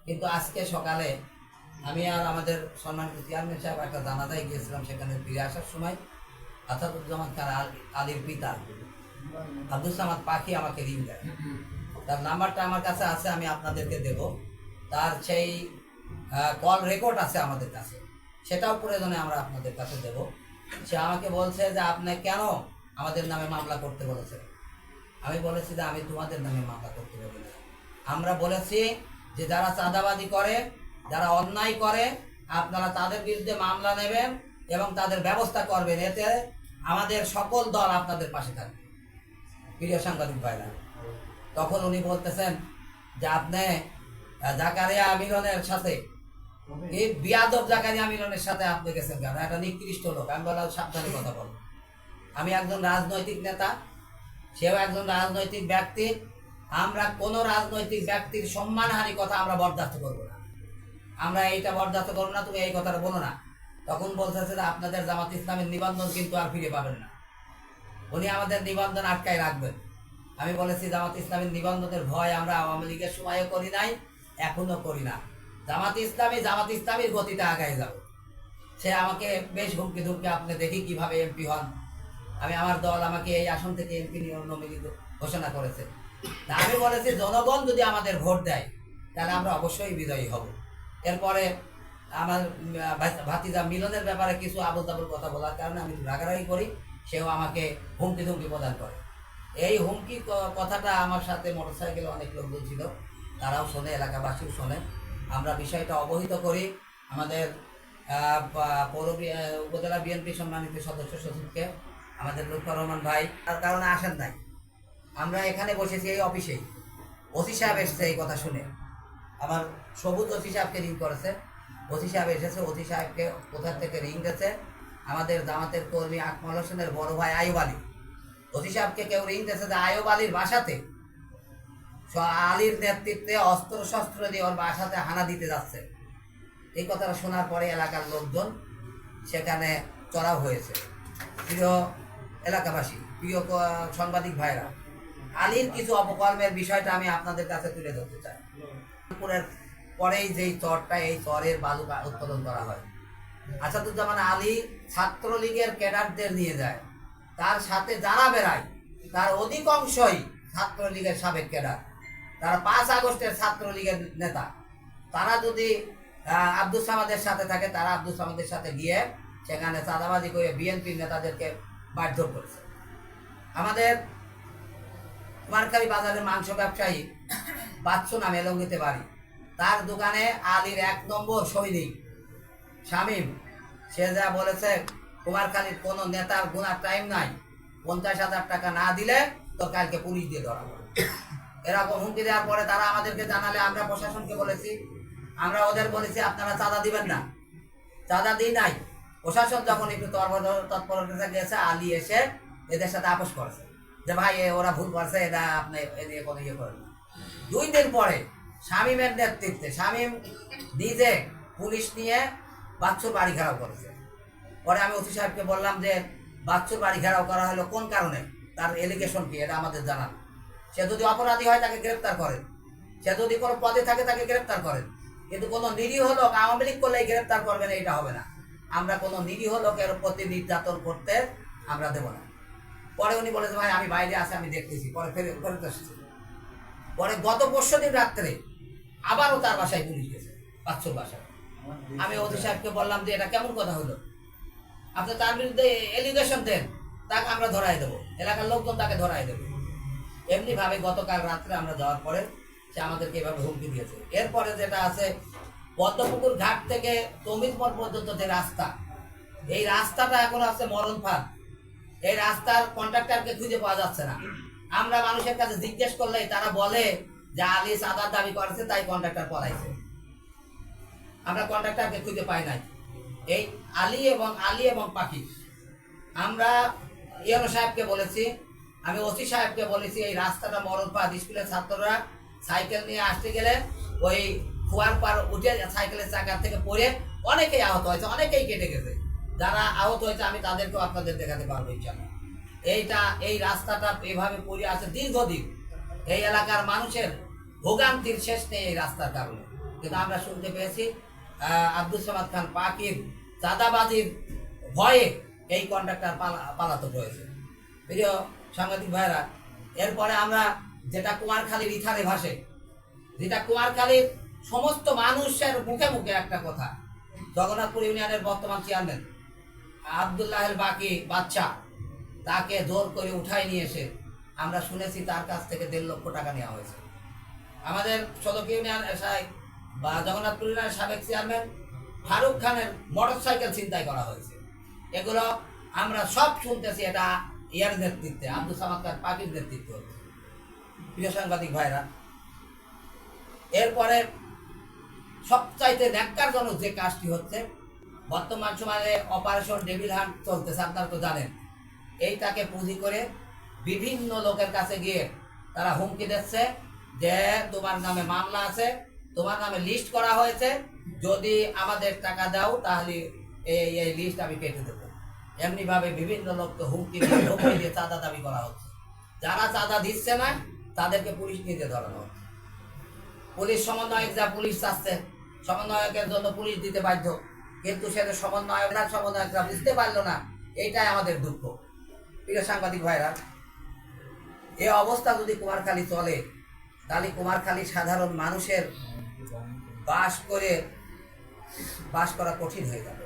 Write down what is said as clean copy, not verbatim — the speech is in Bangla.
কিন্তু আজকে সকালে আমি আর আমাদের সম্মানিত চেয়ারম্যান সাহেব একটা জানাজায় গিয়েছিলাম। সেখানে ফিরে আসার সময় আসাদুজ্জামান খান আলীর পিতা আব্দুল সামাদ পাখি আমাকে রিং দেয়। তার নাম্বারটা আমার কাছে আছে, আমি আপনাদেরকে দেব। তার সেই কল রেকর্ড আছে আমাদের কাছে, সেটাও প্রয়োজনে আমরা আপনাদের কাছে দেব। সে আমাকে বলছে যে আপনি কেন আমাদের নামে মামলা করতে বলেছেন। আমি বলেছি যে আমি তোমাদের নামে মামলা করতে বলি না। আমরা বলেছি যে যারা চাঁদাবাজি করে, যারা অন্যায় করে, আপনারা তাদের বিরুদ্ধে মামলা নেবেন এবং তাদের ব্যবস্থা করবেন। এতে আমাদের সকল দল আপনাদের পাশে থাকবে। প্রিয় সাংবাদিক ভাইরা, তখন উনি বলতেছেন যে আপনি জাকারিয়া মিলনের সাথে, এই বিয়াদব জাকারিয়া মিলনের সাথে আপনি গেছেন কেন? একটা নিকৃষ্ট লোক। আমি বললাম সাবধানে কথা বলো, আমি একজন রাজনৈতিক নেতা, সেও একজন রাজনৈতিক ব্যক্তি। আমরা কোনো রাজনৈতিক ব্যক্তির সম্মানহানি কথা আমরা বরদাস্ত করবো না। আমরা এইটা বরদাস্ত করবো না, তুমি এই কথাটা বলো না। তখন বলতেছে যে আপনাদের জামাত ইসলামের নিবন্ধন কিন্তু আর ফিরে পাবেন না। উনি আমাদের নিবন্ধন আটকায় রাখবেন। আমি বলেছি জামাত ইসলামের নিবন্ধনের ভয় আমরা আওয়ামী লীগের সময়ও করি নাই, এখনো করি না। জামাত ইসলামীর গতিতে আগায় যাবে। সে আমাকে বেশ হুমকি ধুমকি, আপনি দেখি কিভাবে এমপি হন। আমার দল আমাকে এই আসন থেকে এমপি নমিনেট ঘোষণা করেছে। তা আমি বলেছি জনগণ যদি আমাদের ভোট দেয় তাহলে আমরা অবশ্যই বিজয়ী হব। এরপরে আমার ভাতিজা মিলনের ব্যাপারে কিছু আবল তাবল কথা বলার কারণে আমি রাগারাগি করি, সেও আমাকে হুমকি ধুমকি প্রদান করে। এই হুমকি কথাটা আমার সাথে মোটরসাইকেলে অনেক লোকজন ছিল, তারাও শোনে, এলাকাবাসীও শোনে। আমরা বিষয়টা অবহিত করি আমাদের পৌর উপজেলা বিএনপি সম্মানিত সদস্য সচিবকে, আমাদের লুৎফর রহমান ভাই। তার কারণে আসেন নাই, আমরা এখানে বসেছি এই অফিসেই। ওসি সাহেব এসেছে এই কথা শুনে, আমার সবুজ ওসি সাহেবকে রিং করেছে। ওসি সাহেব এসেছে, ওসি সাহেবকে কোথা থেকে রিং গেছে আমাদের জামাতের কর্মী আকমল হোসেনের বড় ভাই আয়ুব আলী। ওসি সাহেবকে কেউ রিং দিয়েছে যে আয়ুব আলীর বাসাতে আলীর নেতৃত্বে অস্ত্র শস্ত্র দিয়ে ওর বাসাতে হানা দিতে যাচ্ছে। এই কথাটা শোনার পরে এলাকার লোকজন সেখানে চড়াও হয়েছে। প্রিয় এলাকাবাসী, প্রিয় সাংবাদিক ভাইরা, আলীর কিছু অপকর্মের বিষয়টা আমি আপনাদের কাছে তুলে ধরতে চাই। দুপুরের পরেই যেই চরটা, এই চরের বালু উৎপাদন করা হয়, আসাদুজ্জামান আলী ছাত্রলীগের ক্যাডারদের নিয়ে যায়। তার সাথে যারা বেড়ায় তার অধিকাংশই ছাত্রলীগের সাবেক ক্যাডার। তারা 5 আগস্টের ছাত্রলীগের নেতা। তারা যদি আব্দুল সামাদের সাথে থাকে, তারা আব্দুল সামাদের সাথে গিয়ে সেখানে চাঁদাবাজি করে বিএনপির নেতাদেরকে মারধর করেছে। আমাদের কুমারখালী বাজারের মাংস ব্যবসায়ী বাচ্চু নামে এলঙ্গিতে বাড়ি, তার দোকানে আলীর 1 নম্বর সৈনিক শামীম, সে যা বলেছে কুমারখালীর কোনো নেতার গুনার টাইম নাই, 50,000 টাকা না দিলে তোর কালকে পুলিশ দিয়ে ধরা হবে। এরকম হুমকি দেওয়ার পরে তারা আমাদেরকে জানালে আমরা প্রশাসনকে বলেছি, আমরা ওদের বলেছি আপনারা চাঁদা দিবেন না। চাঁদা দিই নাই। প্রশাসন যখন একটু তৎপরতা গেছে, আলী এসে এদের সাথে আপোষ করেছে যে ভাই ওরা ভুল করছে, এটা আপনি এ নিয়ে কোনো ইয়ে করেন না। 2 দিন পরে শামীমের নেতৃত্বে শামীম নিজে পুলিশ নিয়ে বাচ্চুর বাড়ি ঘেরাও করেছে। পরে আমি ওসি সাহেবকে বললাম যে বাচ্চুর বাড়ি ঘেরাও করা হলো কোন কারণে, তার এলিগেশন কি, এটা আমাদের জানান। সে যদি অপরাধী হয় তাকে গ্রেপ্তার করেন, সে যদি কোনো পদে থাকে তাকে গ্রেপ্তার করেন, কিন্তু কোনো নিরীহ লোক আওয়ামী লীগ করলেই গ্রেপ্তার করবেন এটা হবে না। আমরা কোনো নিরীহ লোকের প্রতি নির্যাতন করতে আমরা দেব না। পরে উনি বলেছে ভাই আমি বাইরে আসি, আমি দেখতেছি। পরে ফেরত এসেছি। পরে গত 5 দিন রাত্রে আবারও তার বাসায় পুলিশ গেছে, বাচ্চুর বাসায়। আমি ওসি সাহেবকে বললাম যে এটা কেমন কথা হলো, আপনি তার বিরুদ্ধে এলিগেশন দেন, তাকে আমরা ধরাই দেবো, এলাকার লোকজন তাকে ধরাই দেবে। এমনি ভাবে গতকাল রাত্রে আমরা যাওয়ার পরে সে আমাদেরকে এভাবে হুমকি দিয়েছে। এরপরে যেটা আছে, পদ্মপুকুর ঘাট থেকে তমিজমল পর্যন্ত যে রাস্তা, এই রাস্তাটা এখন আছে মরণ ফাঁদ। এই রাস্তার কন্ট্রাক্টরকে খুঁজে পাওয়া যাচ্ছে না। আমরা মানুষের কাছে জিজ্ঞেস করলেই তারা বলে যে আলী চাঁদার দাবি করেছে তাই কন্ট্রাক্টর পলাইছে। আমরা কন্ট্রাক্টরকে খুঁজে পাই নাই। এই আলী এবং পাখি, আমরা ইয়নো সাহেবকে বলেছি, আমি ওসি সাহেবকে বলেছি এই রাস্তাটা মরণ ফাঁদ। স্কুলের ছাত্ররা সাইকেল নিয়ে আসতে গেলে ওই কুয়ার পার উঠে সাইকেলের চাকার থেকে পড়ে অনেকেই আহত হয়েছে, অনেকেই কেটে গেছে। যারা আহত হয়েছে আমি তাদেরকেও আপনাদের দেখাতে পারবো ইনশাআল্লাহ। এই রাস্তাটা এভাবে পড়ে আছে দীর্ঘদিন। এই এলাকার মানুষের ভোগান্তির শেষ নেই এই রাস্তার কারণে। কিন্তু আমরা শুনতে পেয়েছি আব্দুল সামাদ খান পাকির চাঁদাবাজির ভয়ে এই কন্ট্রাক্টর পালাতক রয়েছে। প্রিয় সাংবাদিক ভাইরা, এরপরে আমরা যেটা কুমারখালীর ইথানে ভাসে, যেটা কুমারখালীর সমস্ত মানুষের মুখে মুখে একটা কথা, জগন্নাথপুর ইউনিয়নের বর্তমান চেয়ারম্যান আব্দুল্লাহ বাকি বাচ্চা, তাকে জোর করে উঠাই নিয়ে এসে আমরা শুনেছি তার কাছ থেকে 1.5 লক্ষ টাকা নেওয়া হয়েছে। আমাদের সদক ইউনিয়ন বা জগন্নাথপুর ইউনিয়নের সাবেক চেয়ারম্যান ফারুক খানের মোটরসাইকেল ছিনতাই করা হয়েছে। এগুলো আমরা সব শুনতেছি, এটা ইয়ার নেতৃত্বে, আব্দুল সামাদ খান পাকির নেতৃত্বে। প্রিয় সাংবাদিক ভাইরা, এরপরে সবচাইতে ন্যাক্কারজনক যে কাজটি হচ্ছে, বর্তমান সময়ে অপারেশন ডেভিল হান্ট চলতেছে, আপনারা তো জানেন। এইটাকে পুঁজি করে বিভিন্ন লোকের কাছে গিয়ে তারা হুমকি দিচ্ছে যে তোমার নামে মামলা আছে, তোমার নামে লিস্ট করা হয়েছে, যদি আমাদের টাকা দাও তাহলে এই লিস্ট আমি কেটে দেবো। এমনিভাবে বিভিন্ন লোককে হুমকি দিয়ে চাঁদা দাবি করা হচ্ছে। যারা চাঁদা দিচ্ছে না তাদেরকে পুলিশ নিতে ধরানো হচ্ছে। পুলিশ সমন্বয়ক যা পুলিশ চাচ্ছে, সমন্বয়কের জন্য পুলিশ দিতে বাধ্য, কিন্তু সেটা সমন্বয়করা বুঝতে পারলো না। এইটাই আমাদের দুঃখ। প্রিয় সাংবাদিক ভাইরা, এই অবস্থা যদি কুমারখালী চলে, তাহলে কুমারখালী সাধারণ মানুষের বাস করা কঠিন হয়ে যাবে।